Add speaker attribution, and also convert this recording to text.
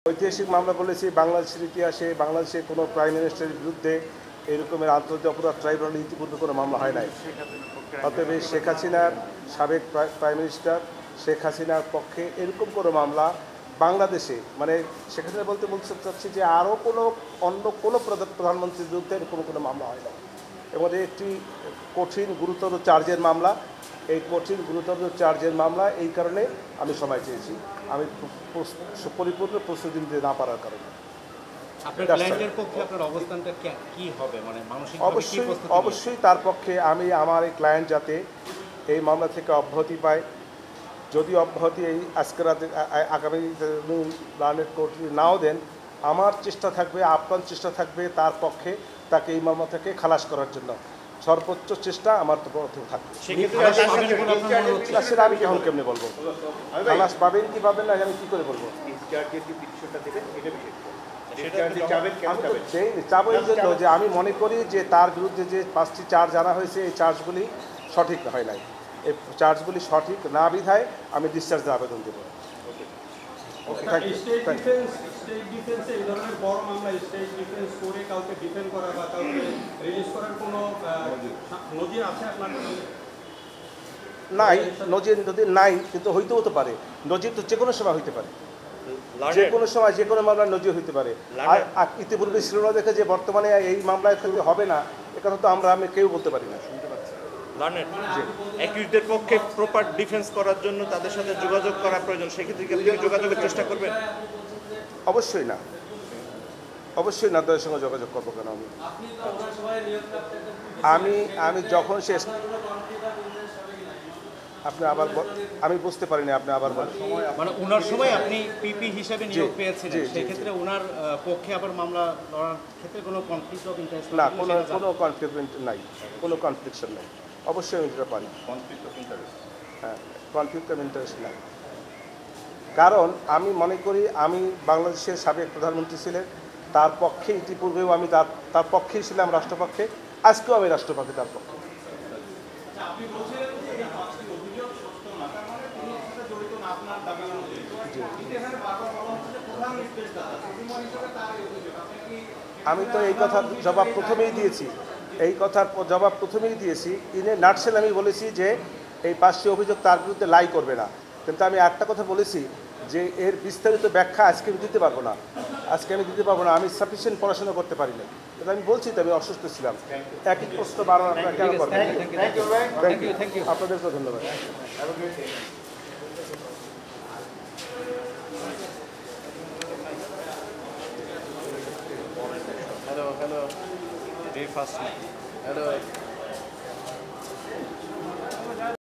Speaker 1: ঐতিহাসিক মামলা বলেছি, বাংলাদেশের ইতিহাসে বাংলাদেশের কোনো প্রাইম মিনিস্টারের বিরুদ্ধে এরকমের আন্তর্জাতিক অপরাধ ট্রাইব্যুনালে ইতিপূর্বে কোনো মামলা হয় নাই। অতএব শেখ হাসিনার সাবেক প্রাইম মিনিস্টার শেখ হাসিনার পক্ষে এরকম কোনো মামলা বাংলাদেশে, মানে শেখ হাসিনা বলতে চাচ্ছি যে আরও অন্য কোনো প্রধানমন্ত্রীর বিরুদ্ধে এরকম কোনো মামলা হয় না। এবং একটি কঠিন গুরুতর চার্জের মামলা। এই কঠিন গুরুতর চার্জের মামলা, এই কারণে আমি সময় চেয়েছি, আমি পরিপূর্ণ প্রস্তুতি নিতে না পারার কারণে। অবশ্যই তার পক্ষে আমি আমার এই ক্লায়েন্ট যাতে এই মামলা থেকে অব্যাহতি পায়, যদি অব্যাহতি এই আজকের আগামী লার্নেড কোর্ট নাও দেন, আমার চেষ্টা থাকবে, আপ্রাণ চেষ্টা থাকবে তার পক্ষে তাকে এই মামলা থেকে খালাস করার জন্য সর্বোচ্চ চেষ্টা আমার তো থাকবে। সেটা আমি এখন কেমনি বলবো, খালাস পাবেন কি পাবেন না আমি কী করে বলবো? চাবো এই জন্য যে আমি মনে করি যে তার বিরুদ্ধে যে 5টি চার্জ আনা হয়েছে এই চার্জগুলি সঠিক হয় নাই। এই চার্জগুলি সঠিক না বিধায় আমি ডিসচার্জের আবেদন দেবো। নাই, নজির যদি নাই কিন্তু হইতেও তো পারে। নজির তো যে কোনো সময় হইতে পারে, যে কোনো সময় যে কোনো মামলায় নজির হইতে পারে। আর ইতিপূর্বে ছিল না দেখে যে বর্তমানে এই মামলায় ক্ষেত্রে হবে না, এ কথা তো আমি কেউ বলতে পারি না।
Speaker 2: অ্যাকিউজদের পক্ষে প্রপার ডিফেন্স করার জন্য তাদের সাথে যোগাযোগ করা প্রয়োজন, সেক্ষেত্রে কি আপনি যোগাযোগের চেষ্টা করবেন?
Speaker 1: অবশ্যই না, অবশ্যই না, তাদের সঙ্গে যোগাযোগ করবো কেন? আমি যখন শেষ আপনি আবার আমি বুঝতে পারিনি, আপনি আবার বলেন।
Speaker 3: মানে ওনার সময় আপনি পিপি হিসেবে নিয়োগ পেয়েছিলেন, সেক্ষেত্রে ওনার পক্ষে আবার মামলা লড়ার ক্ষেত্রে কোনো কনফ্লিক্ট অফ ইন্টারেস্ট?
Speaker 1: না, কোনো কনফ্লিক্ট নাই, কোনো কনফ্লিকশন নাই। অবশ্যই আমি দিতে পারি। হ্যাঁ, কনফ্লিক্ট অফ ইন্টারেস্ট নাই, কারণ আমি মনে করি আমি বাংলাদেশের সাবেক প্রধানমন্ত্রী ছিলেন, তার পক্ষে ইতিপূর্বেও আমি তার পক্ষেই ছিলাম রাষ্ট্রপক্ষে, আজকেও আমি রাষ্ট্রপক্ষে তার পক্ষে। আমি তো এই কথার জবাব প্রথমেই দিয়েছি, ইনে নাটসেল আমি বলেছি যে এই 5টি অভিযোগ তার বিরুদ্ধে লাই করবে না, কিন্তু আমি একটা কথা বলেছি যে এর বিস্তারিত ব্যাখ্যা আজকে আমি দিতে পারবো না, আমি সাফিসিয়েন্ট পড়াশোনা করতে পারি না, কিন্তু আমি বলছি তো আমি অসুস্থ ছিলাম। একই প্রশ্ন বারবার আপনারা কেন করবেন? থ্যাংক ইউ, আপনাদেরকেও ধন্যবাদ।
Speaker 2: Hello. Very fast. Hello.